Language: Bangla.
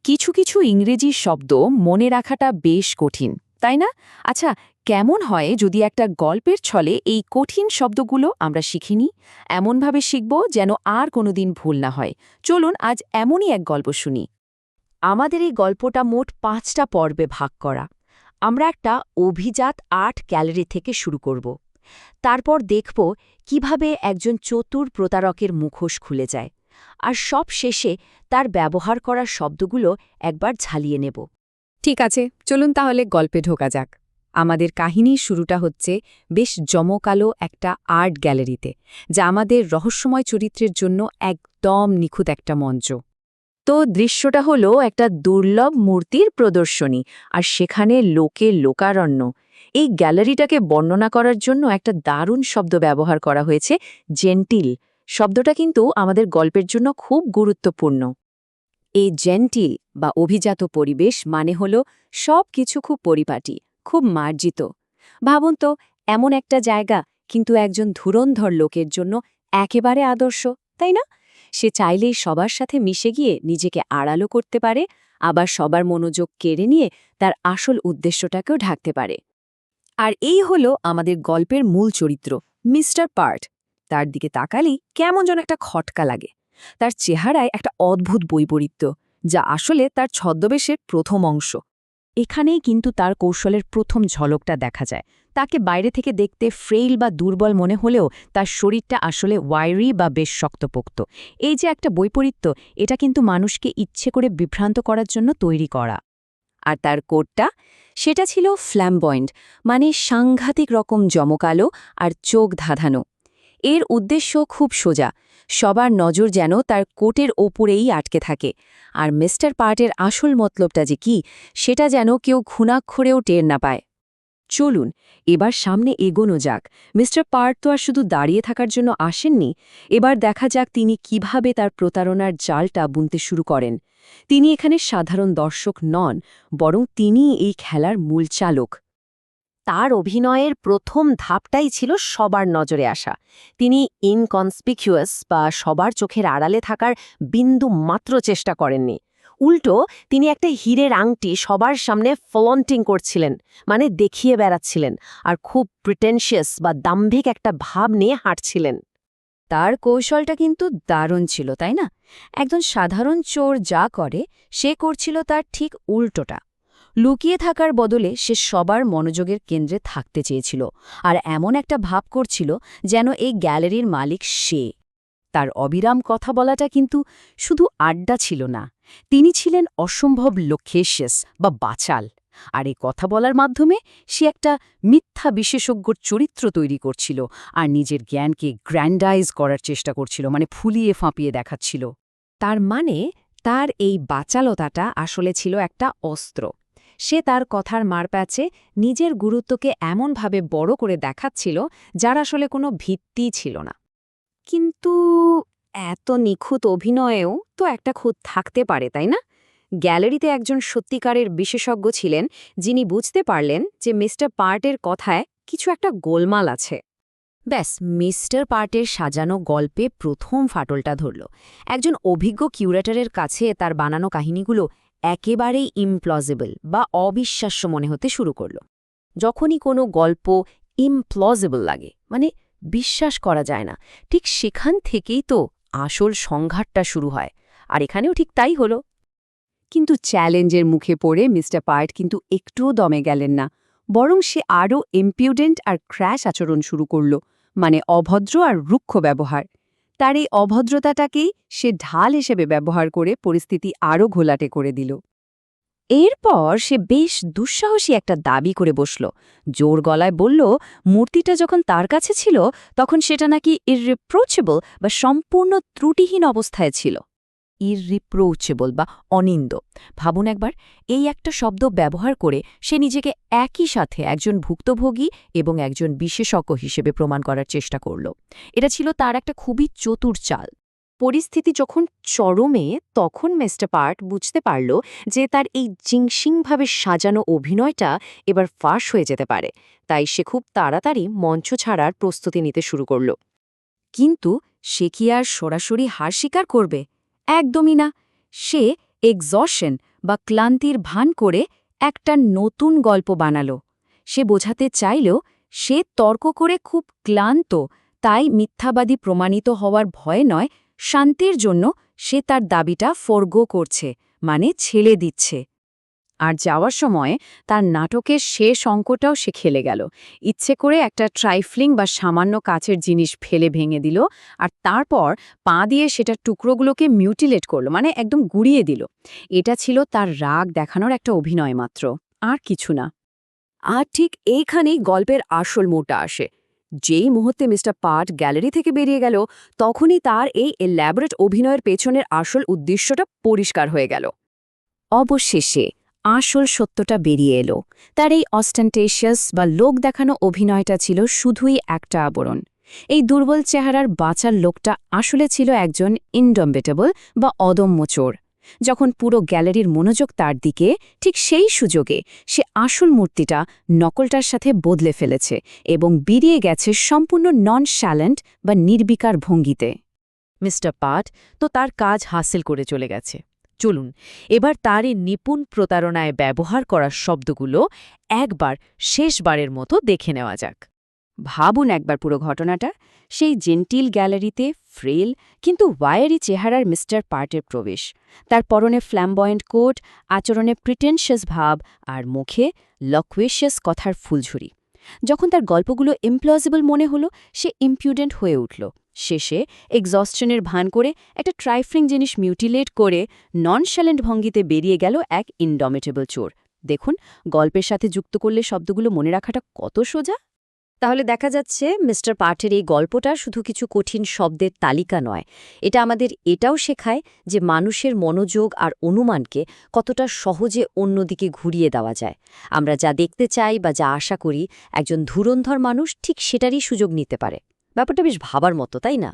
কিছু কিছু ইংরেজি শব্দ মনে রাখাটা বেশ কঠিন, তাই না? আচ্ছা, কেমন হয় যদি একটা গল্পের ছলে এই কঠিন শব্দগুলো আমরা শিখিনি, এমনভাবে শিখব যেন আর কোনোদিন ভুল না হয়। চলুন আজ এমনই এক গল্প শুনি। আমাদের এই গল্পটা মোট 5টা পর্বে ভাগ করা। আমরা একটা অভিজাত আর্ট গ্যালারি থেকে শুরু করব। তারপর দেখব কিভাবে একজন চতুর প্রতারকের মুখোশ খুলে যায়, আর সব শেষে তার ব্যবহার করা শব্দগুলো একবার ঝালিয়ে নেব। ঠিক আছে, চলুন তাহলে গল্পে ঢোকা যাক। আমাদের কাহিনীর শুরুটা হচ্ছে বেশ জমকালো একটা আর্ট গ্যালারিতে, যা আমাদের রহস্যময় চরিত্রের জন্য একদম নিখুঁত একটা মঞ্চ। তো দৃশ্যটা হলো একটা দুর্লভ মূর্তির প্রদর্শনী, আর সেখানে লোকারণ্য। এই গ্যালারিটাকে বর্ণনা করার জন্য একটা দারুণ শব্দ ব্যবহার করা হয়েছে, জেন্টিল। শব্দটা কিন্তু আমাদের গল্পের জন্য খুব গুরুত্বপূর্ণ। এই জেন্টিল বা অভিজাত পরিবেশ মানে হল সব কিছু খুব পরিপাটি, খুব মার্জিত। ভাবুন তো, এমন একটা জায়গা কিন্তু একজন ধুরন্ধর লোকের জন্য একেবারে আদর্শ, তাই না? সে চাইলেই সবার সাথে মিশে গিয়ে নিজেকে আড়ালো করতে পারে, আবার সবার মনোযোগ কেড়ে নিয়ে তার আসল উদ্দেশ্যটাকেও ঢাকতে পারে। আর এই হলো আমাদের গল্পের মূল চরিত্র, মিস্টার পার্ট। তার দিকে তাকালেই কেমন যেন একটা খটকা লাগে। তার চেহারায় একটা অদ্ভুত বৈপরীত্য, যা আসলে তার ছদ্মবেশের প্রথম অংশ। এখানেই কিন্তু তার কৌশলের প্রথম ঝলকটা দেখা যায়। তাকে বাইরে থেকে দেখতে ফ্রেইল বা দুর্বল মনে হলেও তার শরীরটা আসলে ওয়াইরি বা বেশ শক্তপোক্ত। এই যে একটা বৈপরীত্য, এটা কিন্তু মানুষকে ইচ্ছে করে বিভ্রান্ত করার জন্য তৈরি করা। আর তার কোটটা, সেটা ছিল ফ্ল্যামবয়েন্ট, মানে সাংঘাতিক রকম জমকালো আর চোখ ধাঁধানো। এর উদ্দেশ্য খুব সোজা, সবার নজর যেন তার কোটের ওপরেই আটকে থাকে। আর মিস্টার পার্টের আসল মতলবটা যে কি, সেটা যেন কেউ ঘুণাক্ষরেও টের না পায়। চলুন এবার সামনে এগোনো যাক। মিস্টার পার্ট তো আর শুধু দাঁড়িয়ে থাকার জন্য আসেননি। এবার দেখা যাক তিনি কিভাবে তার প্রতারণার জালটা বুনতে শুরু করেন। তিনি এখানে সাধারণ দর্শক নন, বরং তিনিই এই খেলার মূল চালক। তার অভিনয়ের প্রথম ধাপটাই ছিল সবার নজরে আসা। তিনি ইনকনসপিকিউয়াস বা সবার চোখের আড়ালে থাকার বিন্দু মাত্র চেষ্টা করেননি। উল্টো তিনি একটা হীরের আংটি সবার সামনে ফ্লন্টিং করছিলেন, মানে দেখিয়ে বেড়াচ্ছিলেন, আর খুব প্রিটেনশিয়াস বা দাম্ভিক একটা ভাব নিয়ে হাঁটছিলেন। তার কৌশলটা কিন্তু দারুণ ছিল, তাই না? একজন সাধারণ চোর যা করে, সে করছিল তার ঠিক উল্টোটা। লুকিয়ে থাকার বদলে সে সবার মনোযোগের কেন্দ্রে থাকতে চেয়েছিল, আর এমন একটা ভাব করছিল যেন এই গ্যালারির মালিক সে। তার অবিরাম কথা বলাটা কিন্তু শুধু আড্ডা ছিল না, তিনি ছিলেন অসম্ভব লোকেশিয়াস বা বাচাল। আর এই কথা বলার মাধ্যমে সে একটা মিথ্যা বিশেষজ্ঞর চরিত্র তৈরি করছিল, আর নিজের জ্ঞানকে গ্র্যান্ডাইজ করার চেষ্টা করছিল, মানে ফুলিয়ে ফাঁপিয়ে দেখাচ্ছিল। তার মানে তার এই বাচালতাটা আসলে ছিল একটা অস্ত্র। সে তার কথার মারপ্যাচে নিজের গুরুত্বকে এমনভাবে বড় করে দেখাচ্ছিল, যার আসলে কোনো ভিত্তি ছিল না। কিন্তু এত নিখুঁত অভিনয়েও তো একটা খুঁত থাকতে পারে, তাই না? গ্যালারিতে একজন সত্যিকারের বিশেষজ্ঞ ছিলেন, যিনি বুঝতে পারলেন যে মিস্টার পার্টের কথায় কিছু একটা গোলমাল আছে। ব্যাস, মিস্টার পার্টের সাজানো গল্পে প্রথম ফাটলটা ধরল। একজন অভিজ্ঞ কিউরেটরের কাছে তার বানানো কাহিনীগুলো একেবারেই ইমপ্লজিবল বা অবিশ্বাস্য মনে হতে শুরু করল। যখনই কোনো গল্প ইমপ্লজিবল লাগে, মানে বিশ্বাস করা যায় না, ঠিক সেখান থেকেই তো আসল সংঘাতটা শুরু হয়। আর এখানেও ঠিক তাই হলো। কিন্তু চ্যালেঞ্জের মুখে পড়ে মিস্টার পার্ট কিন্তু একটুও দমে গেলেন না, বরং সে আরও ইম্পিউডেন্ট আর ক্র্যাশ আচরণ শুরু করল, মানে অভদ্র আর রুক্ষ ব্যবহার। তার এই অভদ্রতাটাকেই সে ঢাল হিসেবে ব্যবহার করে পরিস্থিতি আরও ঘোলাটে করে দিল। এরপর সে বেশ দুঃসাহসী একটা দাবি করে বসল। জোর গলায় বলল, মূর্তিটা যখন তার কাছে ছিল তখন সেটা নাকি ইররিপ্রোচেবল বা সম্পূর্ণ ত্রুটিহীন অবস্থায় ছিল। ইররিপ্রোচেবল বা অনিন্দ। ভাবুন একবার, এই একটা শব্দ ব্যবহার করে সে নিজেকে একই সাথে একজন ভুক্তভোগী এবং একজন বিশেষজ্ঞ হিসেবে প্রমাণ করার চেষ্টা করল। এটা ছিল তার একটা খুবই চতুর চাল। পরিস্থিতি যখন চরমে, তখন মিস্টার পার্ট বুঝতে পারল যে তার এই জিংসিংভাবে সাজানো অভিনয়টা এবার ফাঁস হয়ে যেতে পারে। তাই সে খুব তাড়াতাড়ি মঞ্চ ছাড়ার প্রস্তুতি নিতে শুরু করল। কিন্তু সে কি আর সরাসরি হার স্বীকার করবে? একদমই না। সে এক্সশন বা ক্লান্তির ভান করে একটা নতুন গল্প বানালো। সে বোঝাতে চাইলেও সে তর্ক করে খুব ক্লান্ত, তাই মিথ্যাবাদী প্রমাণিত হওয়ার ভয় নয়, শান্তির জন্য সে তার দাবিটা ফরগো করছে, মানে ছেড়ে দিচ্ছে। আর যাওয়ার সময় তার নাটকের শেষ অঙ্কটাও সে খেলে গেল। ইচ্ছে করে একটা ট্রাইফলিং বা সামান্য কাচের জিনিস ফেলে ভেঙে দিল, আর তারপর পা দিয়ে সেটার টুকরোগুলোকে মিউটিলেট করল, মানে একদম গুড়িয়ে দিল। এটা ছিল তার রাগ দেখানোর একটা অভিনয় মাত্র, আর কিছু না। আর ঠিক এইখানেই গল্পের আসল মোড়টা আসে। যেই মুহূর্তে মিস্টার পার্ট গ্যালারি থেকে বেরিয়ে গেল, তখনই তার এই এল্যাবরেট অভিনয়ের পেছনের আসল উদ্দেশ্যটা পরিষ্কার হয়ে গেল। অবশেষে আসল সত্যটা বেরিয়ে এলো। তার এই অস্টেন্টেশিয়াস বা লোক দেখানো অভিনয়টা ছিল শুধুই একটা আবরণ। এই দুর্বল চেহারার বাঁচার লোকটা আসলে ছিল একজন ইনডম্বিটেবল বা অদম্য চোর। যখন পুরো গ্যালারির মনোযোগ তার দিকে, ঠিক সেই সুযোগে সে আসল মূর্তিটা নকলটার সাথে বদলে ফেলেছে এবং বেরিয়ে গেছে সম্পূর্ণ নন-শ্যালেন্ট বা নির্বিকার ভঙ্গিতে। মিস্টার পার্ট তো তার কাজ হাসিল করে চলে গেছে। চলুন এবার তার এই নিপুণ প্রতারণায় ব্যবহার করা শব্দগুলো একবার শেষবারের মতো দেখে নেওয়া যাক। ভাবুন একবার পুরো ঘটনাটা। সেই জেন্টিল গ্যালারিতে ফ্রেল কিন্তু ওয়ায়ারি চেহারার মিস্টার পার্টের প্রবেশ। তার পরনে ফ্ল্যামবয়েন্ট কোট, আচরণে প্রিটেনশিয়াস ভাব, আর মুখে লকুয়েশিয়াস কথার ফুলঝুরি। যখন তার গল্পগুলো ইমপ্লজিবল মনে হলো, সে ইম্পিউডেন্ট হয়ে উঠল। শেষে এক্সস্টনের ভান করে একটা ট্রাইফ্রিং জিনিস মিউটিলেট করে ননশ্যালেন্ট ভঙ্গিতে বেরিয়ে গেল এক ইনডমিটেবল চোর। দেখুন, গল্পের সাথে যুক্ত করলে শব্দগুলো মনে রাখাটা কত সোজা। তাহলে দেখা যাচ্ছে মিস্টার পার্টের এই গল্পটা শুধু কিছু কঠিন শব্দের তালিকা নয়, এটা আমাদের এটাও শেখায় যে মানুষের মনোযোগ আর অনুমানকে কতটা সহজে অন্যদিকে ঘুরিয়ে দেওয়া যায়। আমরা যা দেখতে চাই বা যা আশা করি, একজন ধুরন্ধর মানুষ ঠিক সেটারই সুযোগ নিতে পারে। ব্যাপারটা বেশ ভাবার মতো, তাই না?